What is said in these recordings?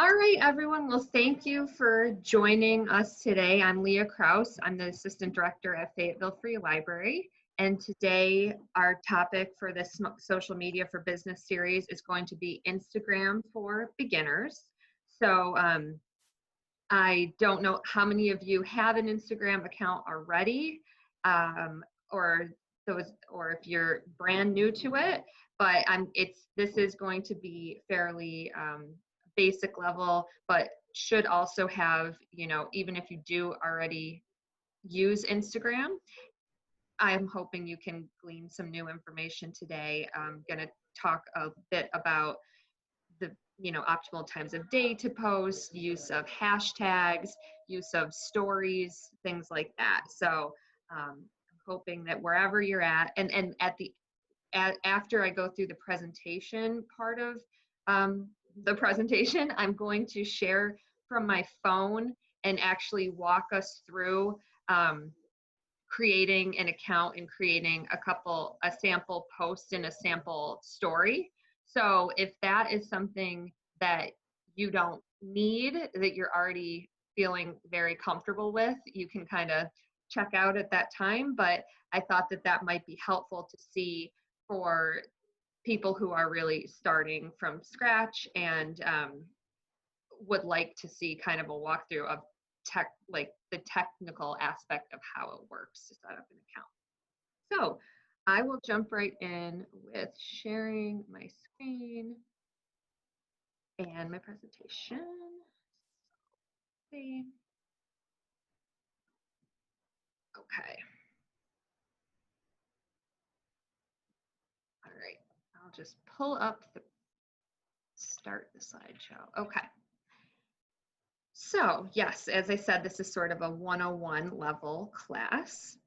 All right, everyone. Well, thank you for joining us today. I'm Leah Kraus. I'm the Assistant Director at Fayetteville Free Library. And today, our topic for this Social Media for Business series is going to be Instagram for beginners. So I don't know how many of you have an Instagram account already, or if you're brand new to it, but this is going to be fairly basic level, but should also have, even if you do already use Instagram, I'm hoping you can glean some new information today. I'm going to talk a bit about the optimal times of day to post, use of hashtags, use of stories, things like that. So I'm hoping that wherever you're at, and after I go through the presentation part of the presentation, I'm going to share from my phone and actually walk us through creating an account and creating a sample post and a sample story. So if that is something that you don't need, that you're already feeling very comfortable with, you can kind of check out at that time. But I thought that might be helpful to see for people who are really starting from scratch and would like to see kind of a walkthrough of the technical aspect of how it works to set up an account. So I will jump right in with sharing my screen and my presentation. Okay. All right. I'll just pull up start the slideshow. Okay. So yes, as I said, this is sort of a 101 level class.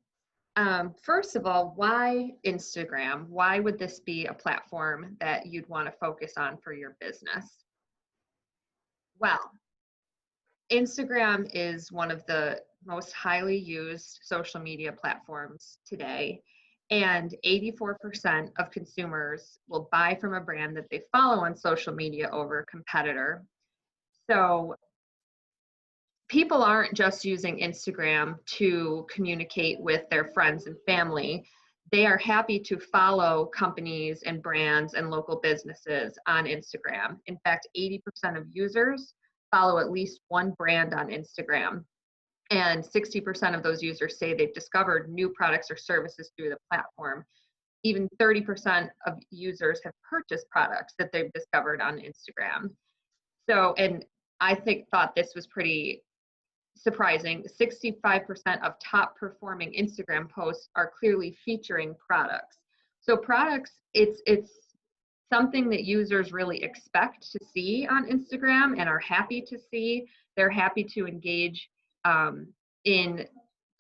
First of all, why Instagram? Why would this be a platform that you'd want to focus on for your business? Well, Instagram is one of the most highly used social media platforms today, and 84% of consumers will buy from a brand that they follow on social media over a competitor. So people aren't just using Instagram to communicate with their friends and family. They are happy to follow companies and brands and local businesses on Instagram. In fact, 80% of users follow at least one brand on Instagram. And 60% of those users say they've discovered new products or services through the platform. Even 30% of users have purchased products that they've discovered on Instagram. So, and I thought this was pretty surprising. 65% of top performing Instagram posts are clearly featuring products. So products, it's something that users really expect to see on Instagram and are happy to see. They're happy to engage in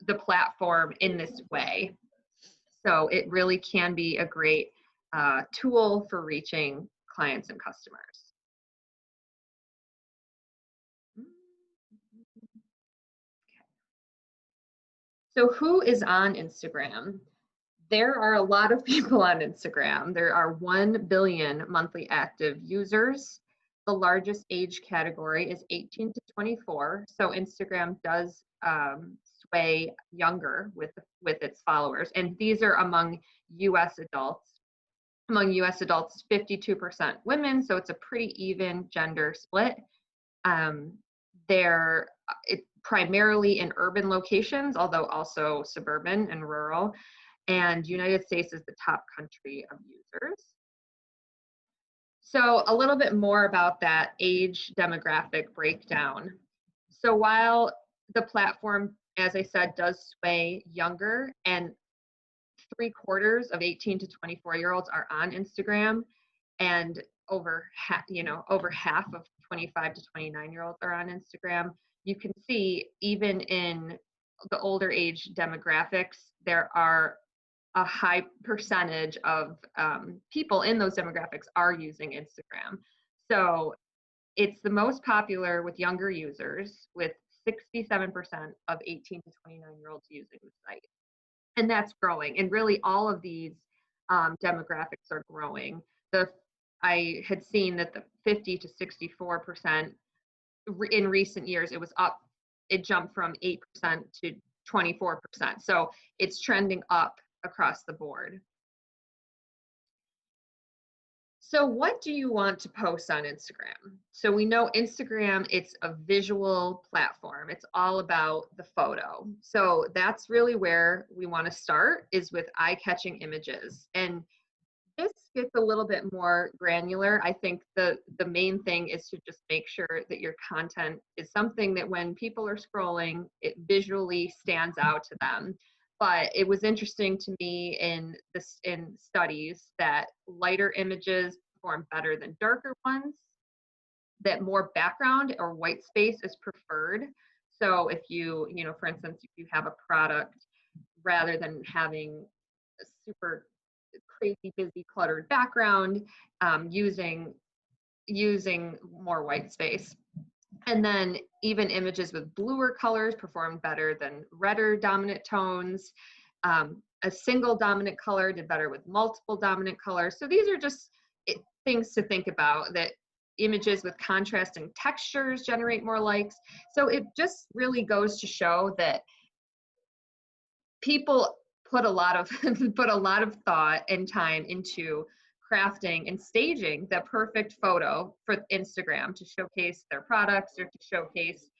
the platform in this way. So it really can be a great tool for reaching clients and customers. So who is on Instagram? There are a lot of people on Instagram. There are 1 billion monthly active users. The largest age category is 18 to 24. So Instagram does sway younger with its followers. And these are among US adults. Among US adults, 52% women. So it's a pretty even gender split. It's primarily in urban locations, although also suburban and rural. And United States is the top country of users. So a little bit more about that age demographic breakdown. So while the platform, as I said, does sway younger, and 3/4 of 18 to 24-year-olds are on Instagram, and over half of 25 to 29-year-olds are on Instagram, you can see even in the older age demographics, there are a high percentage of people in those demographics are using Instagram. So it's the most popular with younger users, with 67% of 18 to 29-year-olds using the site. And that's growing. And really all of these demographics are growing. I had seen that the 50 to 64% in recent years, it was up. It jumped from 8% to 24%. So it's trending up across the board. So what do you want to post on Instagram? So we know Instagram, it's a visual platform. It's all about the photo. So that's really where we want to start, is with eye-catching images. And this gets a little bit more granular. I think the main thing is to just make sure that your content is something that when people are scrolling, it visually stands out to them. But it was interesting to me in studies that lighter images perform better than darker ones, that more background or white space is preferred. So if for instance, if you have a product, rather than having a super crazy busy cluttered background, using more white space. And then even images with bluer colors performed better than redder dominant tones. A single dominant color did better with multiple dominant colors. So these are just things to think about, that images with contrasting textures generate more likes. So it just really goes to show that people put a lot of thought and time into crafting and staging the perfect photo for Instagram to showcase their products or to showcase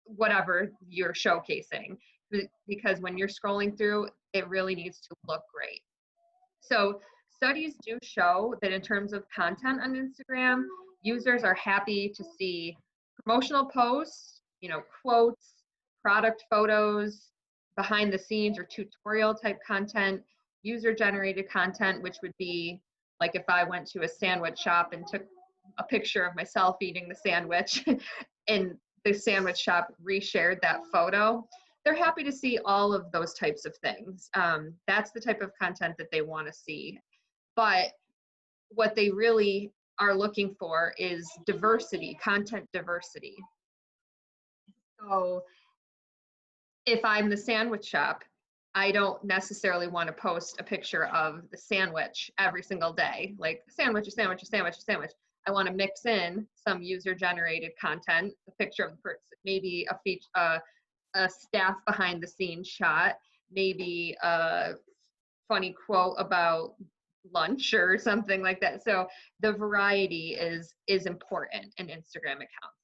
whatever you're showcasing. Because when you're scrolling through, it really needs to look great. So studies do show that in terms of content on Instagram, users are happy to see promotional posts, quotes, product photos, behind the scenes or tutorial type content, user generated content, which would be like if I went to a sandwich shop and took a picture of myself eating the sandwich and the sandwich shop reshared that photo. They're happy to see all of those types of things. That's the type of content that they want to see. But what they really are looking for is diversity, content diversity. So if I'm the sandwich shop, I don't necessarily want to post a picture of the sandwich every single day, like sandwich, a sandwich, a sandwich, a sandwich. I want to mix in some user-generated content, a picture of the person, maybe a staff behind the scenes shot, maybe a funny quote about lunch or something like that. So the variety is important in Instagram accounts.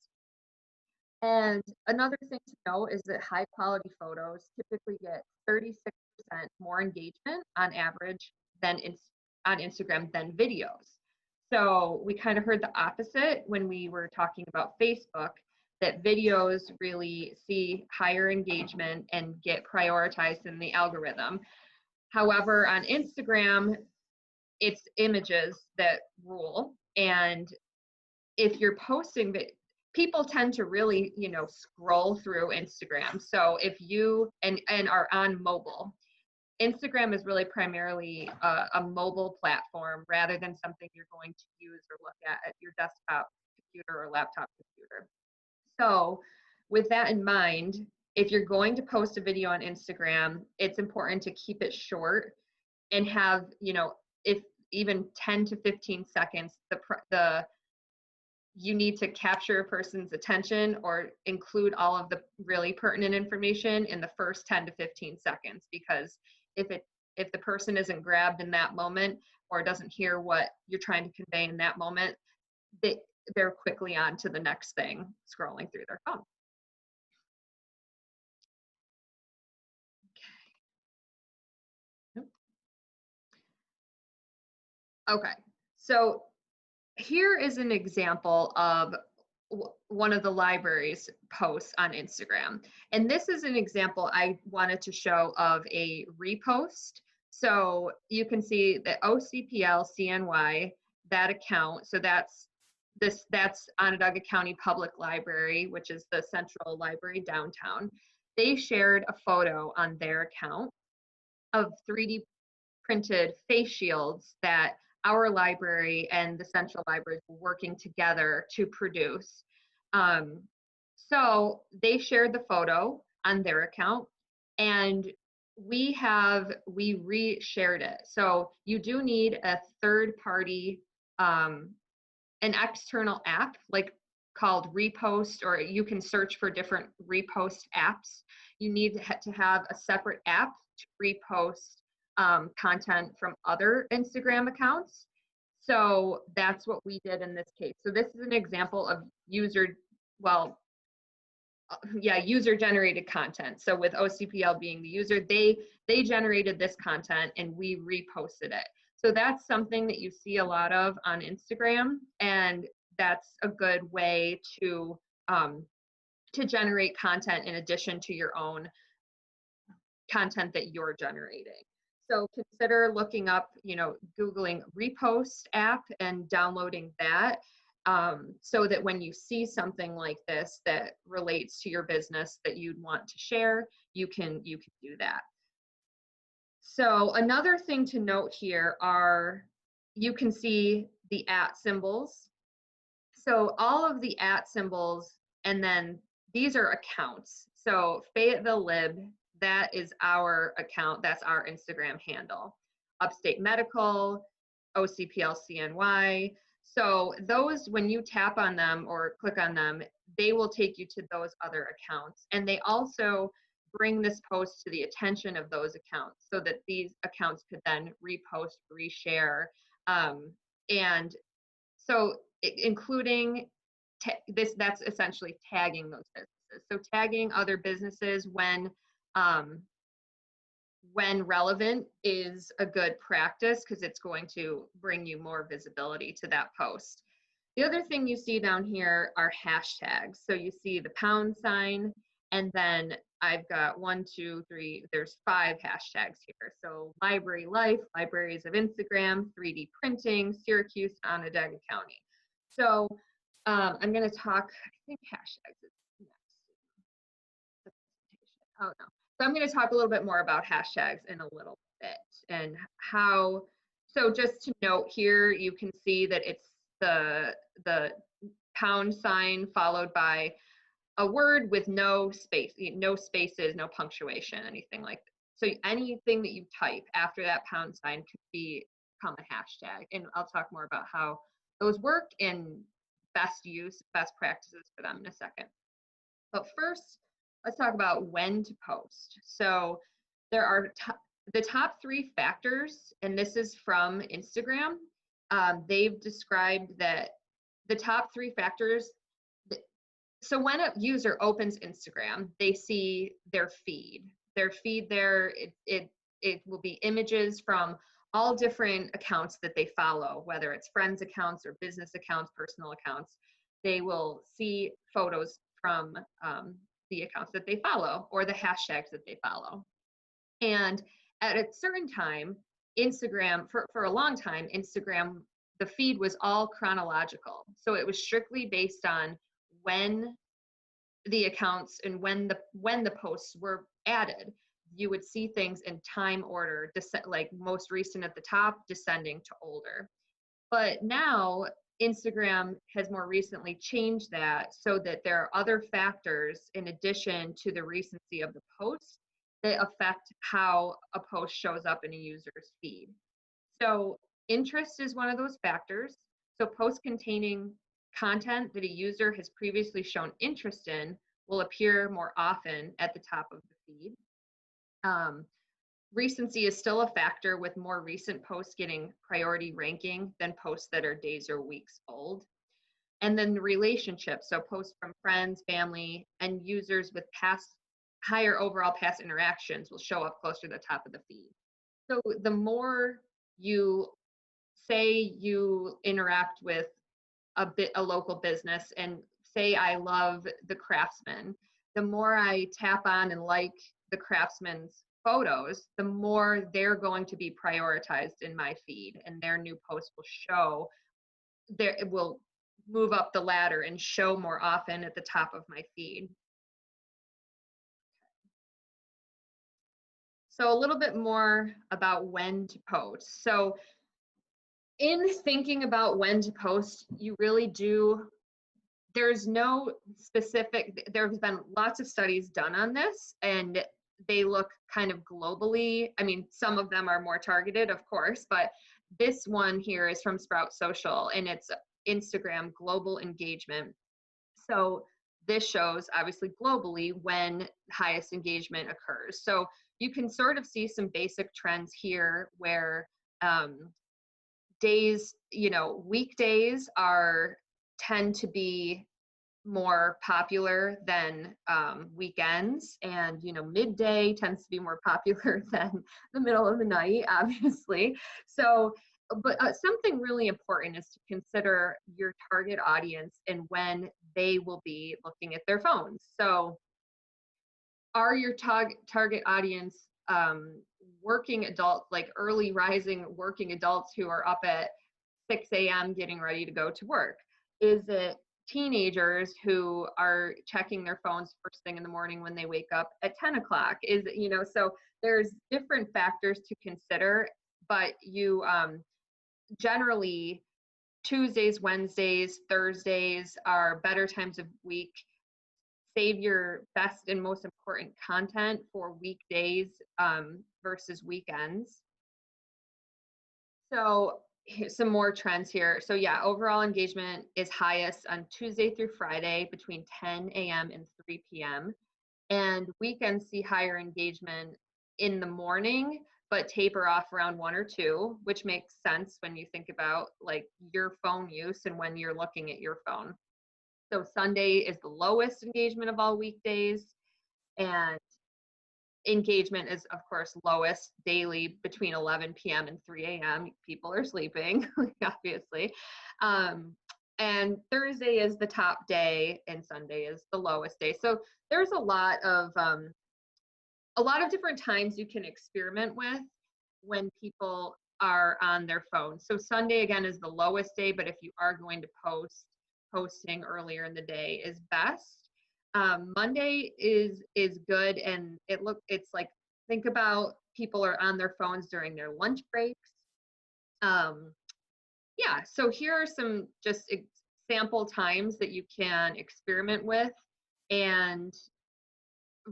And another thing to note is that high quality photos typically get 36% more engagement on average on Instagram than videos. So we kind of heard the opposite when we were talking about Facebook, that videos really see higher engagement and get prioritized in the algorithm. However, on Instagram, it's images that rule. And if you're posting people tend to really, scroll through Instagram. So if you and are on mobile, Instagram is really primarily a mobile platform rather than something you're going to use or look at your desktop computer or laptop computer. So with that in mind, if you're going to post a video on Instagram, it's important to keep it short and have, if even 10 to 15 seconds, you need to capture a person's attention or include all of the really pertinent information in the first 10 to 15 seconds. Because if the person isn't grabbed in that moment or doesn't hear what you're trying to convey in that moment, they're quickly on to the next thing, scrolling through their phone. Okay, so here is an example of one of the library's posts on Instagram. And this is an example I wanted to show of a repost. So you can see the OCPL CNY, that account. So that's Onondaga County Public Library, which is the central library downtown. They shared a photo on their account of 3D printed face shields that our library and the central libraries were working together to produce. So they shared the photo on their account, and we reshared it. So you do need a third party, an external app like called repost, or you can search for different repost apps. You need to have a separate app to repost content from other Instagram accounts. So that's what we did in this case. So this is an example of user generated content. So with OCPL being the user, they generated this content and we reposted it. So that's something that you see a lot of on Instagram, and that's a good way to generate content in addition to your own content that you're generating. So consider looking up, Googling repost app and downloading that, so that when you see something like this that relates to your business that you'd want to share, you can do that. So another thing to note here you can see the @ symbols. So all of the @ symbols, and then these are accounts. So Fayetteville Lib, that is our account, that's our Instagram handle. Upstate Medical, OCPL CNY. So those, when you tap on them or click on them, they will take you to those other accounts. And they also bring this post to the attention of those accounts so that these accounts could then repost, reshare. And so including that's essentially tagging those businesses. So tagging other businesses when relevant is a good practice, because it's going to bring you more visibility to that post. The other thing you see down here are hashtags. So you see the £, and then I've got 1, 2, 3, there's 5 hashtags here. So Library Life, Libraries of Instagram, 3D Printing, Syracuse, Onondaga County. So I'm going to talk, I think hashtags is next. Oh, no. So I'm going to talk a little bit more about hashtags in a little bit and how, so just to note here, you can see that it's the £, followed by a word with no space, no spaces, no punctuation, anything like that. So anything that you type after that £, could become a hashtag. And I'll talk more about how those work and best practices for them in a second. But first, let's talk about when to post. So there are the top 3 factors, and this is from Instagram. They've described that the top 3 factors. So when a user opens Instagram, they see their feed. Their feed there, it will be images from all different accounts that they follow, whether it's friends accounts or business accounts, personal accounts. They will see photos from the accounts that they follow or the hashtags that they follow. And at a certain time, Instagram, for a long time, Instagram, the feed was all chronological. So it was strictly based on when the accounts and when the posts were added. You would see things in time order, like most recent at the top, descending to older. But now Instagram has more recently changed that so that there are other factors in addition to the recency of the post that affect how a post shows up in a user's feed. So interest is one of those factors. So posts containing content that a user has previously shown interest in will appear more often at the top of the feed. Recency is still a factor, with more recent posts getting priority ranking than posts that are days or weeks old. And then the relationship, so posts from friends, family, and users with higher overall past interactions will show up closer to the top of the feed. So the more you say you interact with a local business, and say I love the Craftsman, the more I tap on and like the Craftsman's photos, the more they're going to be prioritized in my feed, and their new post will show there, it will move up the ladder and show more often at the top of my feed. So a little bit more about when to post. So in thinking about when to post, you really do, there's no specific, there's been lots of studies done on this, and they look kind of globally. I mean, some of them are more targeted, of course, but this one here is from Sprout Social, and it's Instagram global engagement So this shows obviously globally when highest engagement occurs. So you can sort of see some basic trends here where days, weekdays tend to be more popular than weekends, and midday tends to be more popular than the middle of the night, obviously. So but something really important is to consider your target audience and when they will be looking at their phones. So are your target audience working adults, like early rising working adults who are up at 6 a.m. getting ready to go to work? Is it teenagers who are checking their phones first thing in the morning when they wake up at 10 o'clock? So there's different factors to consider, but you generally Tuesdays, Wednesdays, Thursdays are better times of week. Save your best and most important content for weekdays versus weekends. So here's some more trends here. So yeah, overall engagement is highest on Tuesday through Friday between 10 a.m. and 3 p.m. And weekends see higher engagement in the morning, but taper off around 1 or 2, which makes sense when you think about like your phone use and when you're looking at your phone. So Sunday is the lowest engagement of all weekdays, and engagement is of course lowest daily between 11 p.m. and 3 a.m. People are sleeping, obviously. And Thursday is the top day and Sunday is the lowest day. So there's a lot of different times you can experiment with when people are on their phone. So Sunday again is the lowest day, but if you are going to posting earlier in the day is best. Monday is good, and it's like, think about people are on their phones during their lunch breaks. Yeah, so here are some just sample times that you can experiment with, and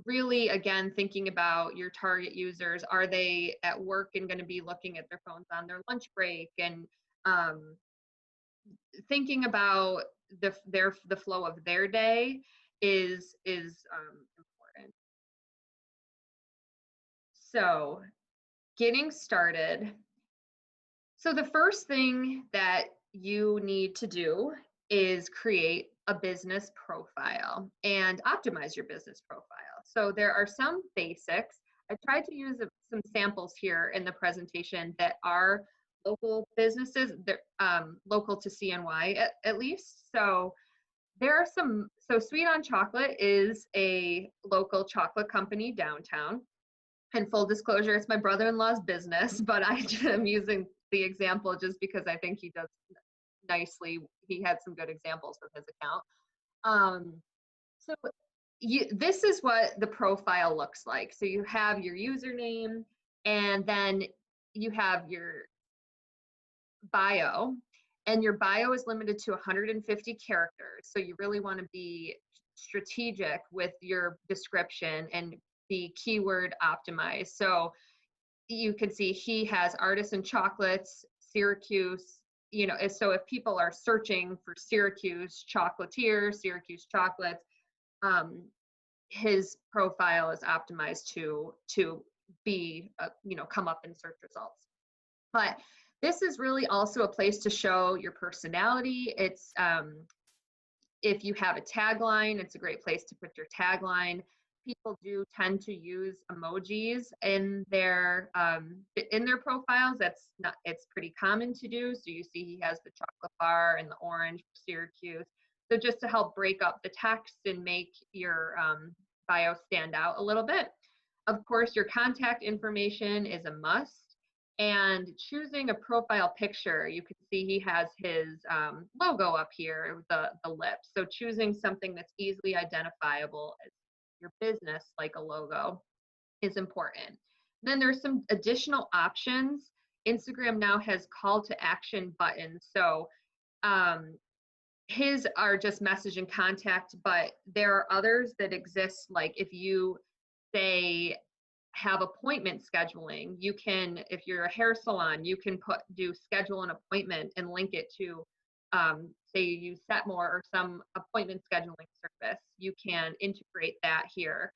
really, again, thinking about your target users. Are they at work and going to be looking at their phones on their lunch break? And thinking about the flow of their day is important. So getting started. So the first thing that you need to do is create a business profile and optimize your business profile. So there are some basics. I tried to use some samples here in the presentation that are local businesses, local to CNY at least. So there are so Sweet on Chocolate is a local chocolate company downtown. And full disclosure, it's my brother-in-law's business, but I am using the example just because I think he does nicely. He had some good examples with his account. So this is what the profile looks like. So you have your username, and then you have your bio, and your bio is limited to 150 characters. So you really want to be strategic with your description and be keyword optimized. So you can see he has artisan chocolates, Syracuse, so if people are searching for Syracuse chocolatier, Syracuse chocolates, his profile is optimized to be, come up in search results. But this is really also a place to show your personality. It's, if you have a tagline, it's a great place to put your tagline. People do tend to use emojis in their profiles. It's pretty common to do. So you see he has the chocolate bar and the orange for Syracuse. So just to help break up the text and make your bio stand out a little bit. Of course, your contact information is a must. And choosing a profile picture, you can see he has his logo up here, the lips. So choosing something that's easily identifiable as your business, like a logo, is important. Then there's some additional options. Instagram now has call to action buttons. So his are just message and contact, but there are others that exist. Like if you say have appointment scheduling, you can, if you're a hair salon, you can do schedule an appointment and link it to say you use Setmore or some appointment scheduling service, you can integrate that here.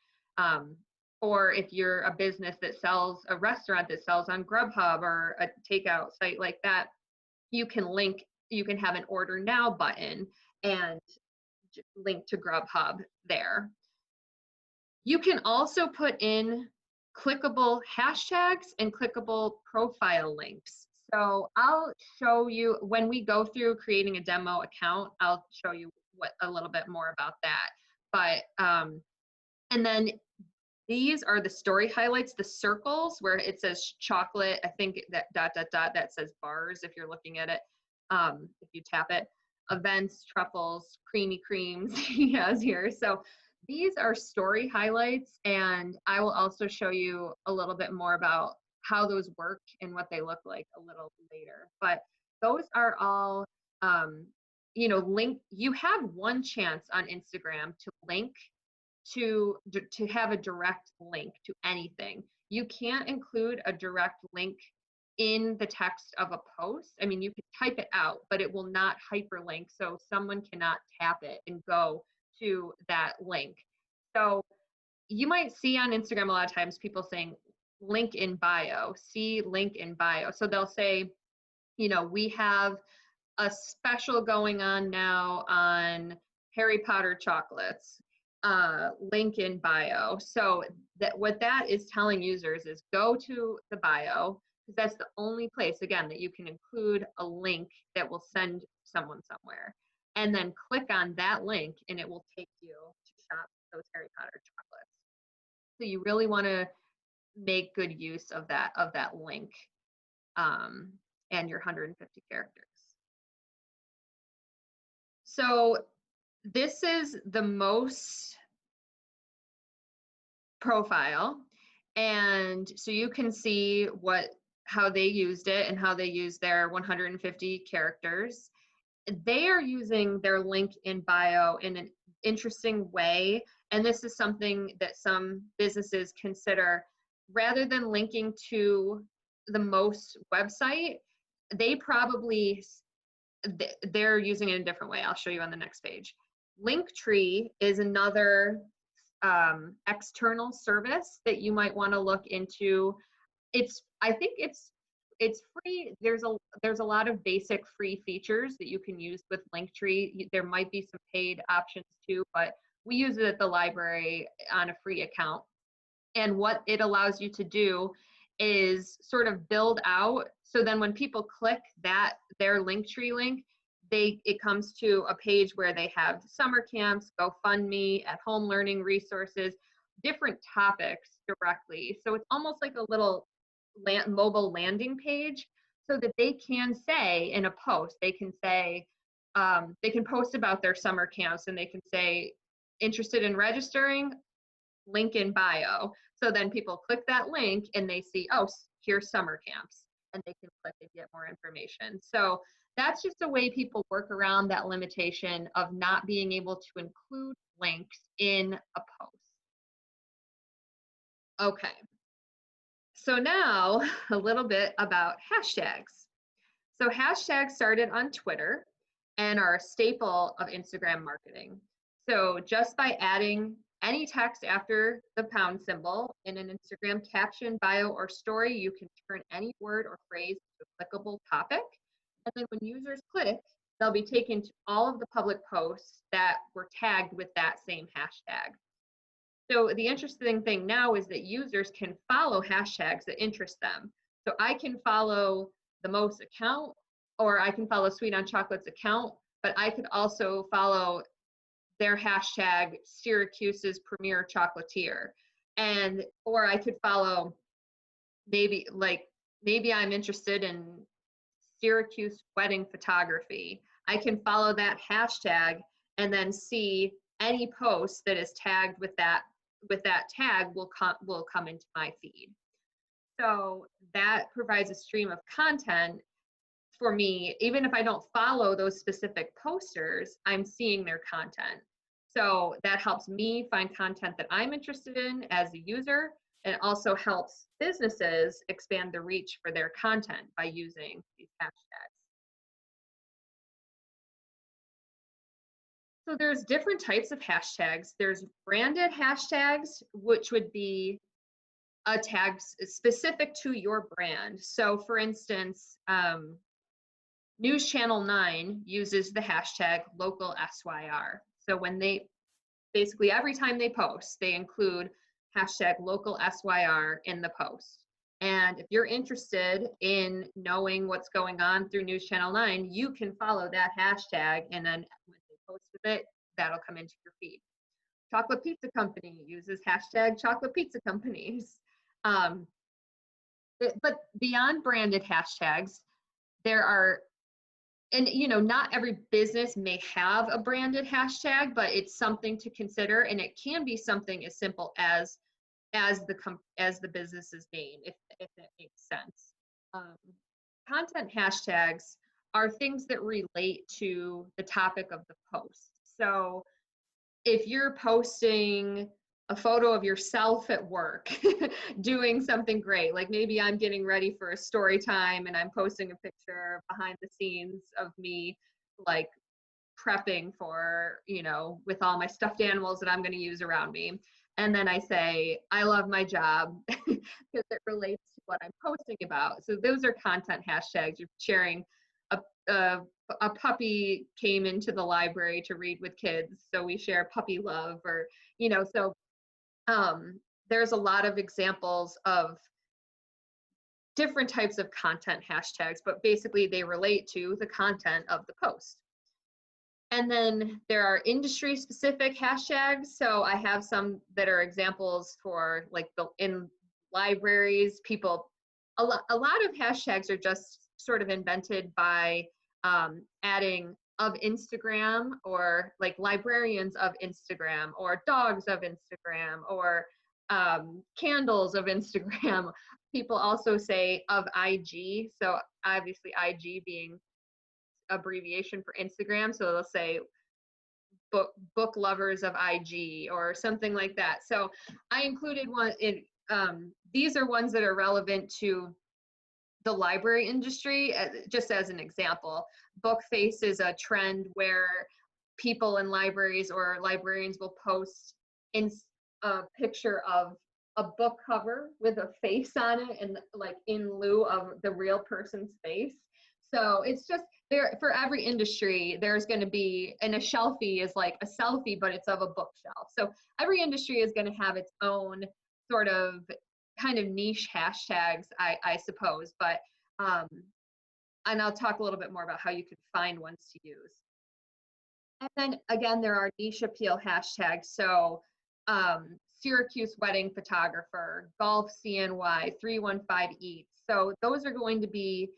Or if you're a business that sells, a restaurant that sells on Grubhub or a takeout site like that, you can have an order now button and link to Grubhub there. You can also put in clickable hashtags and clickable profile links. So I'll show you when we go through creating a demo account, I'll show you a little bit more about that. But, and then these are the story highlights, the circles where it says chocolate. I think that ... that says bars if you're looking at it, if you tap it. Events, truffles, creamy creams he has here. So these are story highlights, and I will also show you a little bit more about how those work and what they look like a little later. But those are all, you have one chance on Instagram to link to have a direct link to anything. You can't include a direct link in the text of a post. I mean, you can type it out, but it will not hyperlink, so someone cannot tap it and go to that link. So you might see on Instagram a lot of times people saying link in bio, see link in bio. So they'll say, we have a special going on now on Harry Potter chocolates, link in bio. So what that is telling users is go to the bio, because that's the only place, again, that you can include a link that will send someone somewhere. And then click on that link and it will take you to shop those Harry Potter chocolates. So you really want to make good use of that link, and your 150 characters. So this is the most profile, and so you can see how they used it and how they used their 150 characters. They are using their link in bio in an interesting way, and this is something that some businesses consider. Rather than linking to the most website, they're using it in a different way. I'll show you on the next page. Linktree is another external service that you might want to look into. I think it's free. There's a lot of basic free features that you can use with Linktree. There might be some paid options too, but we use it at the library on a free account. And what it allows you to do is sort of build out. So then when people click their Linktree link, it comes to a page where they have summer camps, GoFundMe, at-home learning resources, different topics directly. So it's almost like a little mobile landing page, so that they can say in a post, they can post about their summer camps, and they can say, interested in registering, link in bio. So then people click that link and they see, oh, here's summer camps, and they can click and get more information. So that's just a way people work around that limitation of not being able to include links in a post. Okay. So now a little bit about hashtags. So hashtags started on Twitter and are a staple of Instagram marketing. So just by adding any text after the pound symbol in an Instagram caption, bio, or story, you can turn any word or phrase to a clickable topic. And then when users click, they'll be taken to all of the public posts that were tagged with that same hashtag. So the interesting thing now is that users can follow hashtags that interest them. So I can follow the Most account, or I can follow Sweet on Chocolate's account, but I could also follow their hashtag Syracuse's premier chocolatier. Or I could follow maybe I'm interested in Syracuse wedding photography. I can follow that hashtag and then see any post that is tagged with that tag will come into my feed. So that provides a stream of content for me. Even if I don't follow those specific posters, I'm seeing their content. So that helps me find content that I'm interested in as a user, and it also helps businesses expand the reach for their content by using these hashtags. So there's different types of hashtags. There's branded hashtags, which would be a tag specific to your brand. So for instance, News Channel 9 uses the hashtag local SYR. So when they basically every time they post, they include hashtag local SYR in the post. And if you're interested in knowing what's going on through News Channel 9, you can follow that hashtag, and then when they post with it, that'll come into your feed. Chocolate Pizza Company uses hashtag chocolate pizza companies. But beyond branded hashtags, there are, and not every business may have a branded hashtag, but it's something to consider, and it can be something as simple as the business's name, if that makes sense. Content hashtags are things that relate to the topic of the post. So if you're posting a photo of yourself at work doing something great, like maybe I'm getting ready for a story time and I'm posting a picture behind the scenes of me like prepping for, with all my stuffed animals that I'm going to use around me. And then I say, I love my job because it relates to what I'm posting about. So those are content hashtags. You're sharing a puppy came into the library to read with kids, so we share puppy love, or, so there's a lot of examples of different types of content hashtags, but basically they relate to the content of the post. And then there are industry specific hashtags. So I have some that are examples for like in libraries, a lot of hashtags are just sort of invented by adding of Instagram, or like librarians of Instagram, or dogs of Instagram, or candles of Instagram. People also say of IG. So obviously IG being abbreviation for Instagram, so they'll say book lovers of IG or something like that. So I included one in these are ones that are relevant to the library industry, just as an example. Bookface is a trend where people in libraries or librarians will post in a picture of a book cover with a face on it, and like in lieu of the real person's face. So it's just there for every industry, there's going to be, and a shelfie is like a selfie, but it's of a bookshelf. So every industry is going to have its own sort of kind of niche hashtags, I suppose. But and I'll talk a little bit more about how you could find ones to use. And then again, there are niche appeal hashtags. So Syracuse wedding photographer, golf CNY, 315 eats. So those are going to be,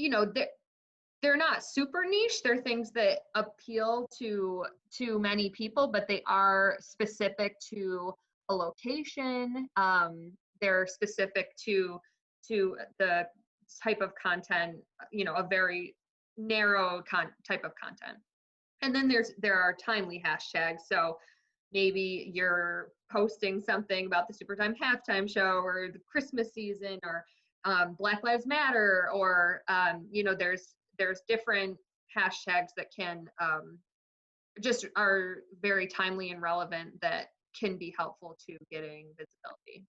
they're not super niche. They're things that appeal to many people, but they are specific to a location. They're specific to the type of content, a very narrow type of content. And then there are timely hashtags. So maybe you're posting something about the Supertime halftime show, or the Christmas season, or Black Lives Matter, or there's different hashtags that can just are very timely and relevant that can be helpful to getting visibility.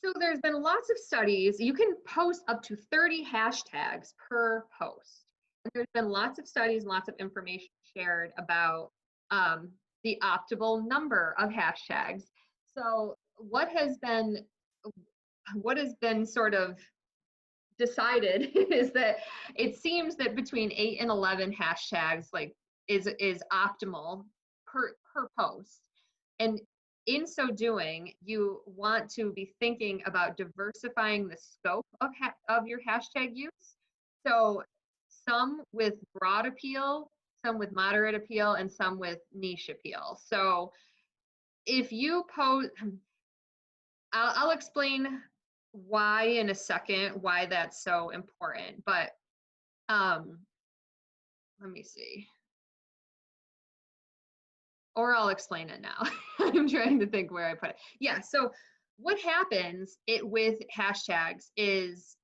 So there's been lots of studies. You can post up to 30 hashtags per post. And there's been lots of studies, lots of information shared about the optimal number of hashtags. So what has been sort of decided is that it seems that between 8 and 11 hashtags is optimal per post. And in so doing, you want to be thinking about diversifying the scope of your hashtag use. So some with broad appeal, some with moderate appeal, and some with niche appeal. So if you post, I'll explain why in a second, why that's so important, but let me see. Or I'll explain it now. I'm trying to think where I put it. Yeah, so what happens with hashtags is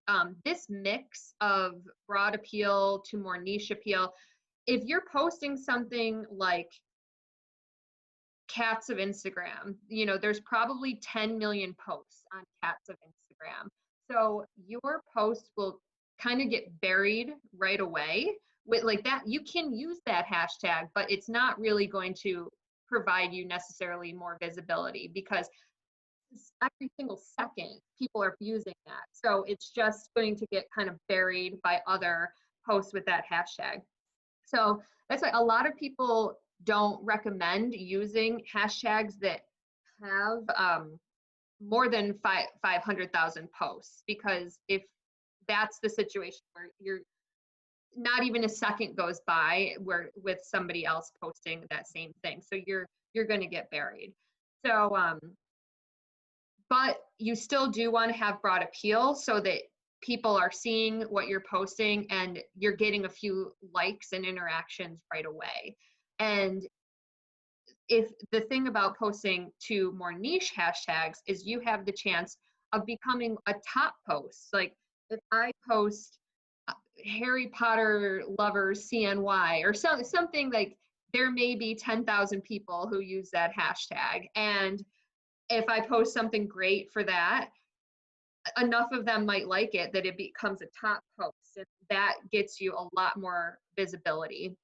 this mix of broad appeal to more niche appeal, if you're posting something like cats of Instagram, there's probably 10 million posts on cats of Instagram. So your post will kind of get buried right away with like that. You can use that hashtag, but it's not really going to provide you necessarily more visibility because every single second people are using that. So it's just going to get kind of buried by other posts with that hashtag. So that's why a lot of people don't recommend using hashtags that have more than 500,000 posts, because if that's the situation where you're not even a second goes by where with somebody else posting that same thing, so you're going to get buried. So but you still do want to have broad appeal so that people are seeing what you're posting and you're getting a few likes and interactions right away. And if the thing about posting to more niche hashtags is you have the chance of becoming a top post. Like if I post Harry Potter lovers CNY or something, like there may be 10,000 people who use that hashtag. And if I post something great for that, enough of them might like it that it becomes a top post, and that gets you a lot more visibility.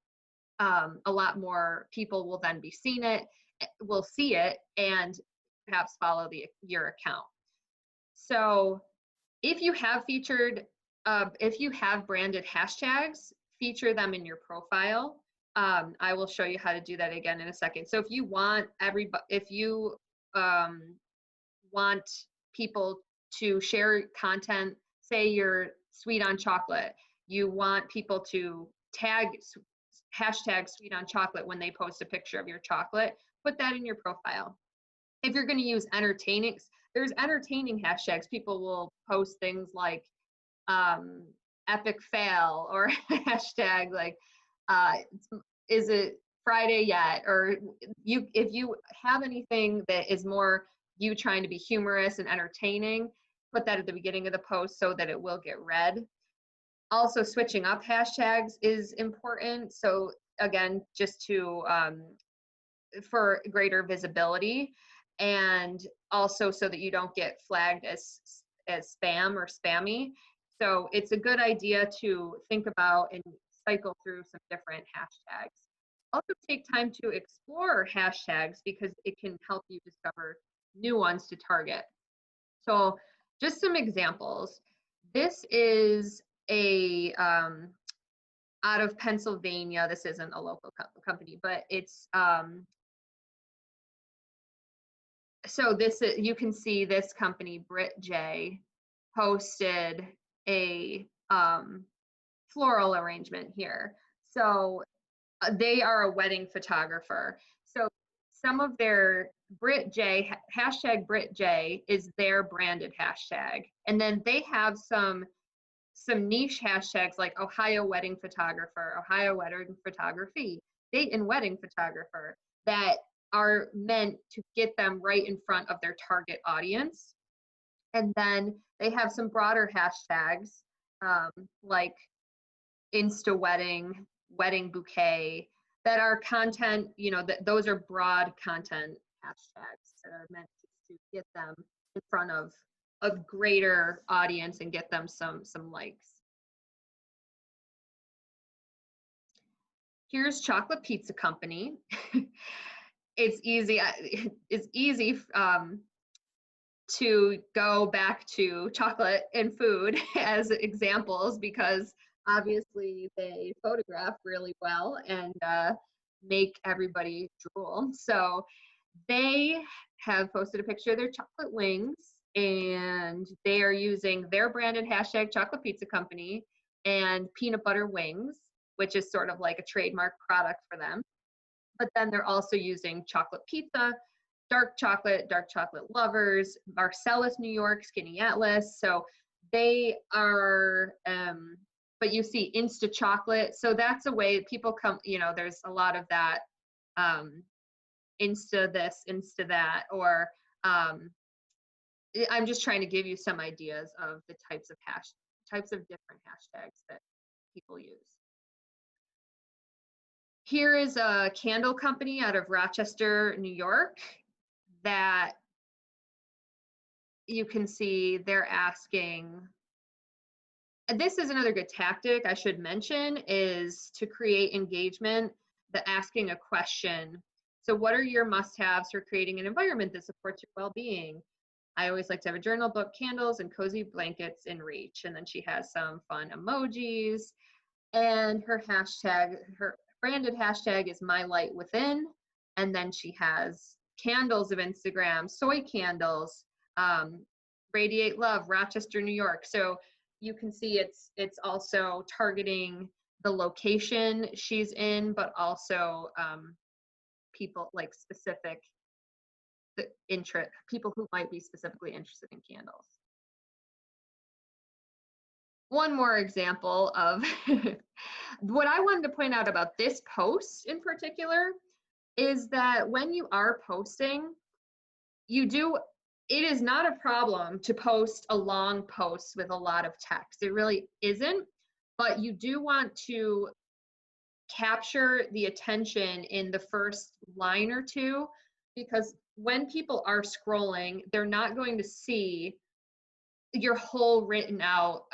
A lot more people will then be seeing it, will see it, and perhaps follow your account. So if you have if you have branded hashtags, feature them in your profile. I will show you how to do that again in a second. So if you want people to share content, say you're sweet on chocolate, you want people to tag hashtag sweet on chocolate when they post a picture of your chocolate, put that in your profile. If you're going to use there's entertaining hashtags. People will post things like epic fail, or hashtag like is it Friday yet? Or if you have anything that is more you trying to be humorous and entertaining, put that at the beginning of the post so that it will get read. Also, switching up hashtags is important. So again, just for greater visibility, and also so that you don't get flagged as spam or spammy. So it's a good idea to think about and cycle through some different hashtags. Also take time to explore hashtags because it can help you discover new ones to target. So just some examples. This is out of Pennsylvania. This isn't a local company, but it's so you can see this company, Brit J, posted a floral arrangement here. So they are a wedding photographer. So some of their hashtag Brit J is their branded hashtag. And then they have some niche hashtags like Ohio wedding photographer, Ohio wedding photography, date and wedding photographer, that are meant to get them right in front of their target audience. And then they have some broader hashtags like Insta wedding, wedding bouquet, that are content, those are broad content hashtags that are meant to get them in front of a greater audience and get them some likes. Here's Chocolate Pizza Company. It's easy to go back to chocolate and food as examples because obviously they photograph really well and make everybody drool. So they have posted a picture of their chocolate wings, and they are using their branded hashtag Chocolate Pizza Company and peanut butter wings, which is sort of like a trademark product for them. But then they're also using chocolate pizza, dark chocolate lovers, Marcellus, New York, Skinny Atlas. So they are, but you see Insta chocolate. So that's a way people come, there's a lot of that Insta this, Insta that, or I'm just trying to give you some ideas of the types of different hashtags that people use. Here is a candle company out of Rochester, New York, that you can see they're asking, and this is another good tactic I should mention, is to create engagement, the asking a question. So what are your must-haves for creating an environment that supports your well-being? I always like to have a journal, book, candles, and cozy blankets in reach. And then she has some fun emojis, and her hashtag, her branded hashtag is my light within. And then she has candles of Instagram, soy candles, radiate love, Rochester, New York. So you can see it's also targeting the location she's in, but also people like specific interest, people who might be specifically interested in candles. One more example of what I wanted to point out about this post in particular is that when you are posting, it is not a problem to post a long post with a lot of text. It really isn't, but you do want to capture the attention in the first line or two, because when people are scrolling, they're not going to see your whole written out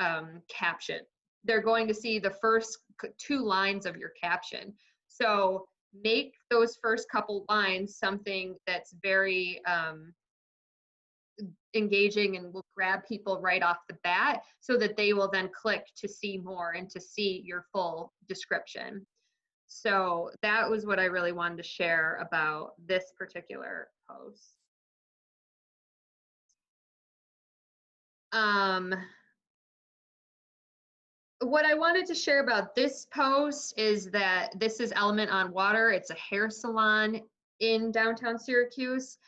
caption. They're going to see the first 2 lines of your caption. So make those first couple lines something that's very engaging and will grab people right off the bat, so that they will then click to see more and to see your full description. So that was what I really wanted to share about this particular post. What I wanted to share about this post is that this is Element on Water. It's a hair salon in downtown Syracuse.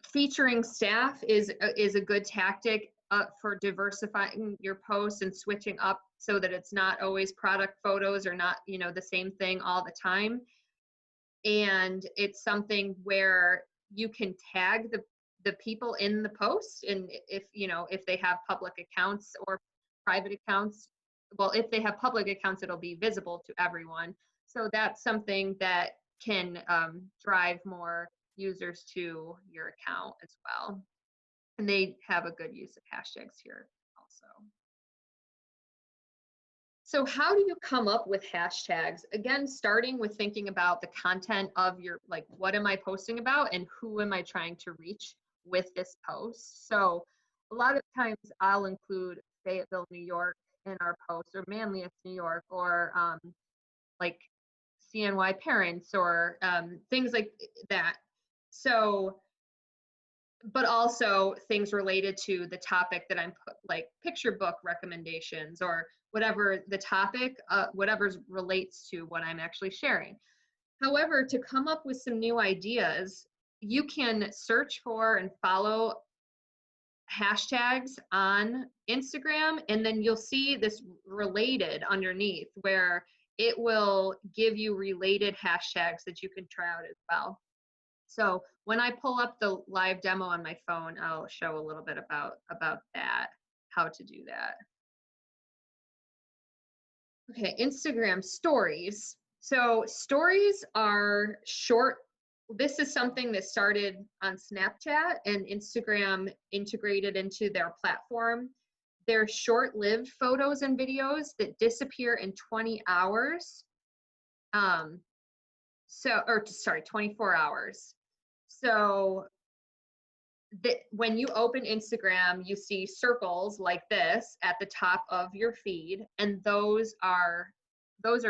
Featuring staff is a good tactic for diversifying your posts and switching up so that it's not always product photos or not, the same thing all the time. And it's something where you can tag the people in the post, and if they have public accounts or private accounts, well, if they have public accounts, it'll be visible to everyone. So that's something that can drive more users to your account as well. And they have a good use of hashtags here also. So how do you come up with hashtags? Again, starting with thinking about the content of your, like, what am I posting about and who am I trying to reach with this post? So a lot of times I'll include Fayetteville, New York in our post, or Manlius, New York, or like CNY parents, or things like that. So, but also things related to the topic that I'm like picture book recommendations, or whatever the topic, whatever relates to what I'm actually sharing. However, to come up with some new ideas, you can search for and follow hashtags on Instagram, and then you'll see this related underneath where it will give you related hashtags that you can try out as well. So when I pull up the live demo on my phone, I'll show a little bit about that, how to do that. Okay, Instagram stories. So stories are short. This is something that started on Snapchat, and Instagram integrated into their platform. They're short-lived photos and videos that disappear in 20 hours. 24 hours. So when you open Instagram, you see circles like this at the top of your feed, and those are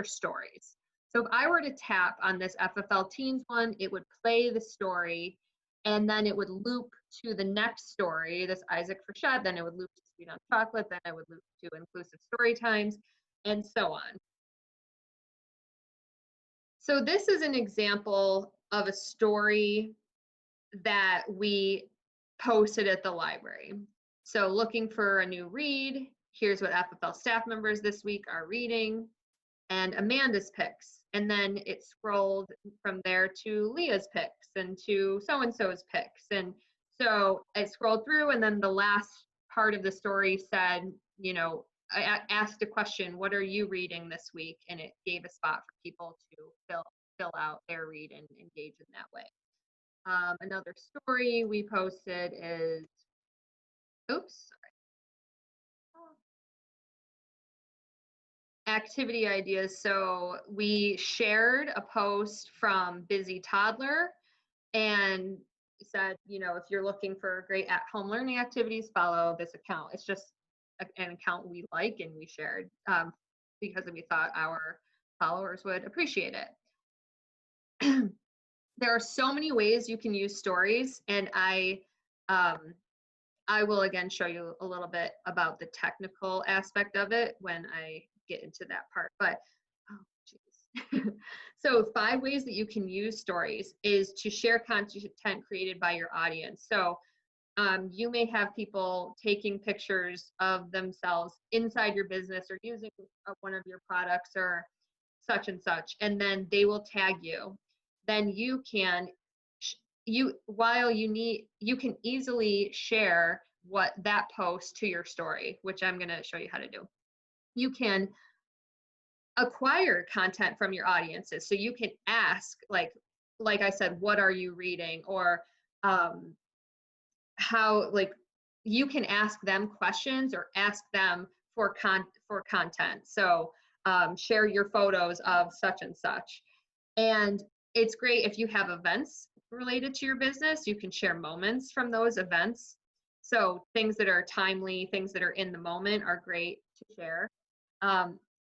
stories. So if I were to tap on this FFL Teens one, it would play the story, and then it would loop to the next story, this Isaac Frechette, then it would loop to Sweet on Chocolate, then it would loop to Inclusive Story Times, and so on. So this is an example of a story that we posted at the library. So looking for a new read, here's what FFL staff members this week are reading, and Amanda's picks. And then it scrolled from there to Leah's picks and to so-and-so's picks. And so I scrolled through, and then the last part of the story said, asked a question, what are you reading this week? And it gave a spot for people to fill out their read and engage in that way. Another story we posted is, oops, activity ideas. So we shared a post from Busy Toddler and said, you know, if you're looking for great at-home learning activities, follow this account. It's just an account we like and we shared because we thought our followers would appreciate it. There are so many ways you can use stories, and I will again show you a little bit about the technical aspect of it when I get into that part. But oh geez. So 5 ways that you can use stories is to share content created by your audience. So you may have people taking pictures of themselves inside your business or using one of your products or such and such, and then they will tag you. Then you can you can easily share what that post to your story, which I'm going to show you how to do. You can acquire content from your audiences, so you can ask, like I said, what are you reading, or how, like, you can ask them questions or ask them for content. So share your photos of such and such. And it's great if you have events related to your business. You can share moments from those events. So things that are timely, things that are in the moment are great to share.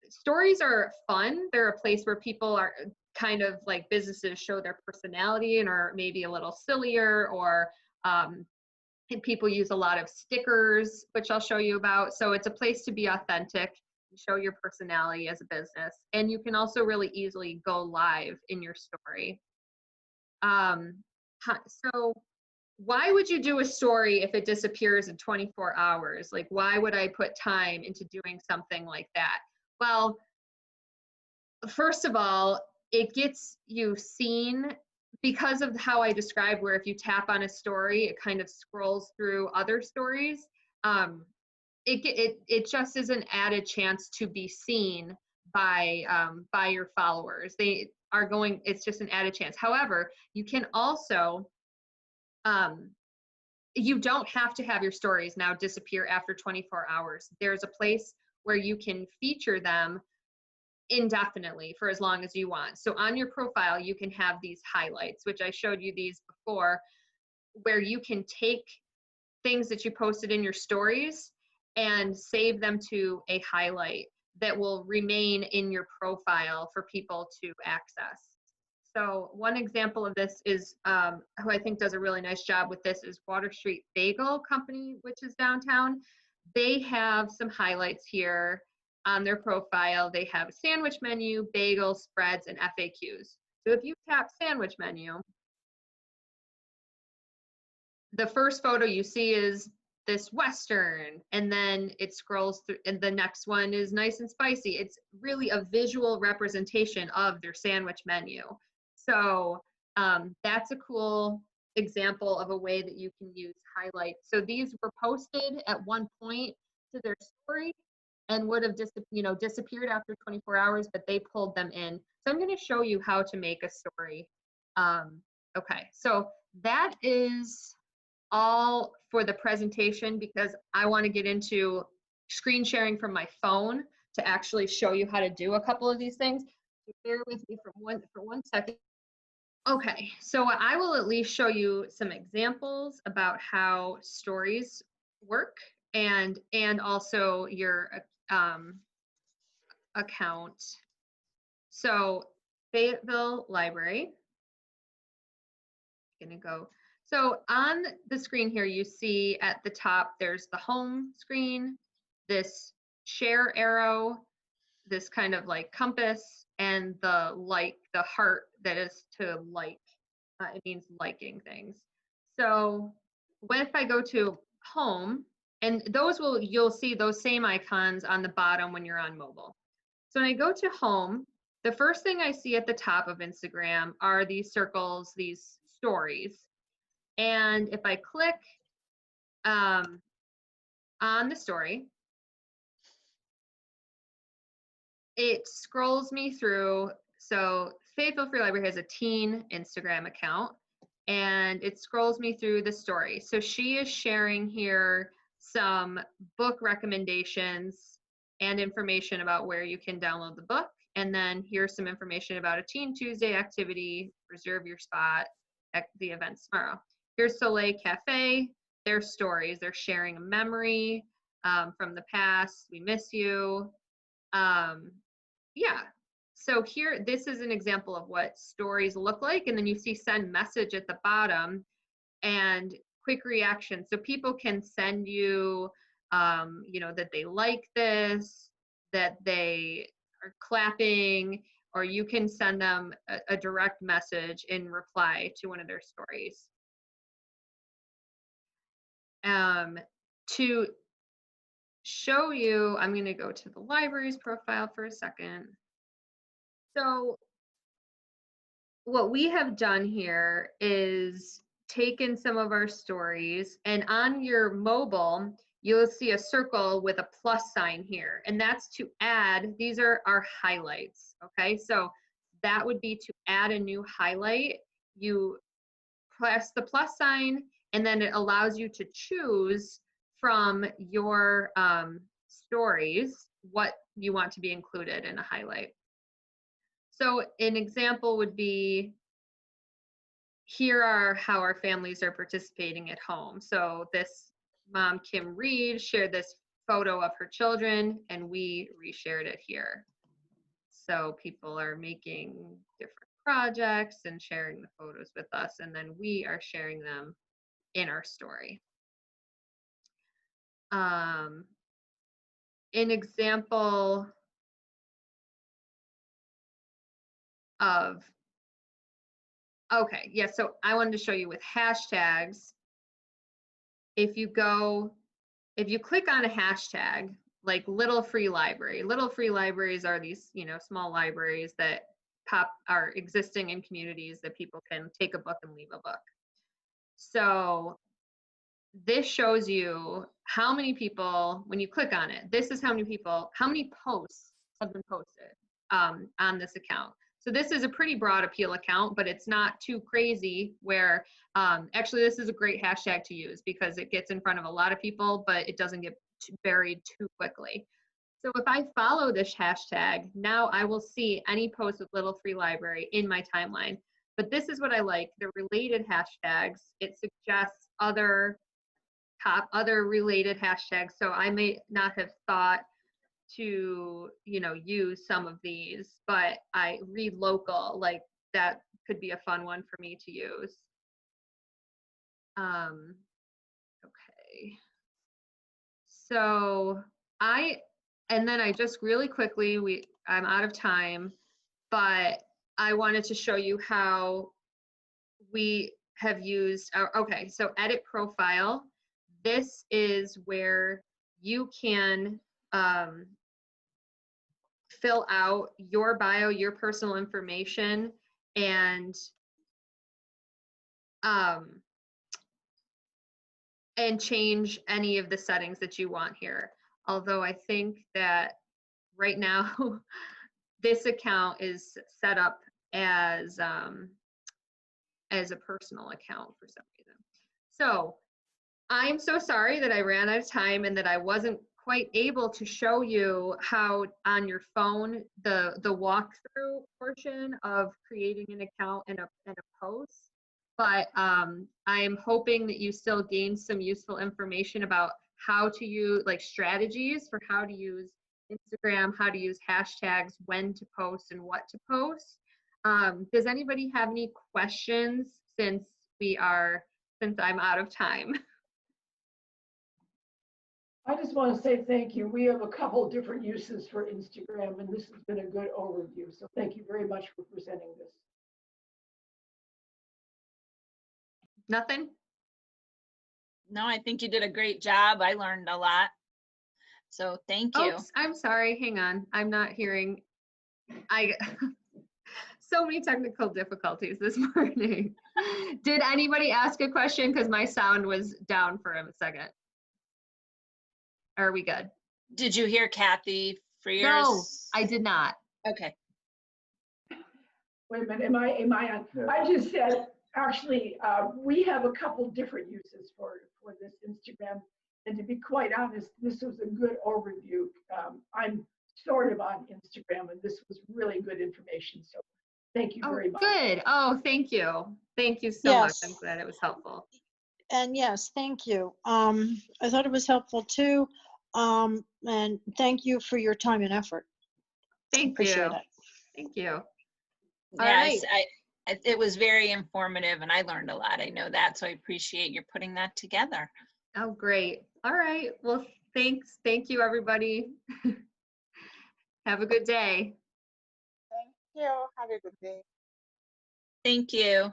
Stories are fun. They're a place where people are kind of like businesses show their personality and are maybe a little sillier, or and people use a lot of stickers, which I'll show you about. So it's a place to be authentic, show your personality as a business. And you can also really easily go live in your story. So why would you do a story if it disappears in 24 hours? Like, why would I put time into doing something like that? Well, first of all, it gets you seen because of how I described, where if you tap on a story, it kind of scrolls through other stories. It just is an added chance to be seen by your followers. They are going. It's just an added chance. However, you can also you don't have to have your stories now disappear after 24 hours. There's a place where you can feature them indefinitely for as long as you want. So on your profile, you can have these highlights, which I showed you these before, where you can take things that you posted in your stories and save them to a highlight that will remain in your profile for people to access. So one example of this is, who I think does a really nice job with this, is Water Street Bagel Company, which is downtown. They have some highlights here on their profile. They have a sandwich menu, bagels, spreads, and FAQs. So if you tap sandwich menu, the first photo you see is this Western, and then it scrolls through, and the next one is nice and spicy. It's really a visual representation of their sandwich menu. So that's a cool example of a way that you can use highlights. So these were posted at one point to their story and would have disappeared after 24 hours, but they pulled them in. So I'm going to show you how to make a story. Okay, so that is all for the presentation, because I want to get into screen sharing from my phone to actually show you how to do a couple of these things. So bear with me for one second. Okay, so I will at least show you some examples about how stories work, and also your account. So Fayetteville Library, gonna go. So on the screen here, you see at the top, there's the home screen, this share arrow, this kind of like compass, and the heart that is to like. It means liking things. So if I go to home, and you'll see those same icons on the bottom when you're on mobile. So when I go to home, the first thing I see at the top of Instagram are these circles, these stories. And if I click on the story, it scrolls me through. So Faithful Free Library has a teen Instagram account, and it scrolls me through the story. So she is sharing here some book recommendations and information about where you can download the book. And then here's some information about a Teen Tuesday activity. Reserve your spot at the event tomorrow. Here's Soleil Cafe, their stories. They're sharing a memory from the past. We miss you. Yeah. So here, this is an example of what stories look like. And then you see send message at the bottom and quick reaction. So people can send you, that they like this, that they are clapping, or you can send them a direct message in reply to one of their stories. To show you, I'm going to go to the library's profile for a second. So what we have done here is taken some of our stories, and on your mobile, you'll see a circle with a plus sign here, and that's to add. These are our highlights, okay? So that would be to add a new highlight. You press the plus sign, and then it allows you to choose from your stories what you want to be included in a highlight. So an example would be, here are how our families are participating at home. So this mom, Kim Reed, shared this photo of her children, and we reshared it here. So people are making different projects and sharing the photos with us, and then we are sharing them in our story. An example of, okay, yeah, so I wanted to show you with hashtags. If you click on a hashtag, like Little Free Library, Little Free Libraries are these, small libraries that are existing in communities that people can take a book and leave a book. So this shows you how many people, when you click on it, this is how many posts have been posted on this account. So this is a pretty broad appeal account, but it's not too crazy where, actually this is a great hashtag to use because it gets in front of a lot of people, but it doesn't get buried too quickly. So if I follow this hashtag, now I will see any post with Little Free Library in my timeline. But this is what I like, the related hashtags. It suggests other related hashtags. So I may not have thought to, use some of these, but I read local, like that could be a fun one for me to use. Okay. So and then I just really quickly, I'm out of time, but I wanted to show you how we have used okay, so edit profile. This is where you can fill out your bio, your personal information, and change any of the settings that you want here. Although I think that right now this account is set up as a personal account for some reason. So I'm so sorry that I ran out of time and that I wasn't quite able to show you how on your phone the walkthrough portion of creating an account and a post. But I'm hoping that you still gained some useful information about how to use, like, strategies for how to use Instagram, how to use hashtags, when to post and what to post. Does anybody have any questions since I'm out of time? I just want to say thank you. We have a couple different uses for Instagram, and this has been a good overview. So thank you very much for presenting this. Nothing? No, I think you did a great job. I learned a lot. So thank you. Oops, I'm sorry. Hang on. I'm not hearing. So many technical difficulties this morning. Did anybody ask a question? Because my sound was down for a second. Are we good? Did you hear Kathy for No, yours? I did not. Okay. Wait a minute, am I on? Yeah. I just said, actually, we have a couple different uses for this Instagram. And to be quite honest, this was a good overview. I'm sort of on Instagram and this was really good information. So thank you Oh, very much. good. Oh, thank you. Thank you so much. Yes. I'm glad it was helpful. And yes, thank you. I thought it was helpful too. And thank you for your time and effort. Thank Appreciate you. it. Thank you. All Yes, right. it was very informative and I learned a lot. I know that, so I appreciate your putting that together. Oh, great. All right. Well, thanks. Thank you, everybody. Have a good day. Thank you. Have a good day. Thank you.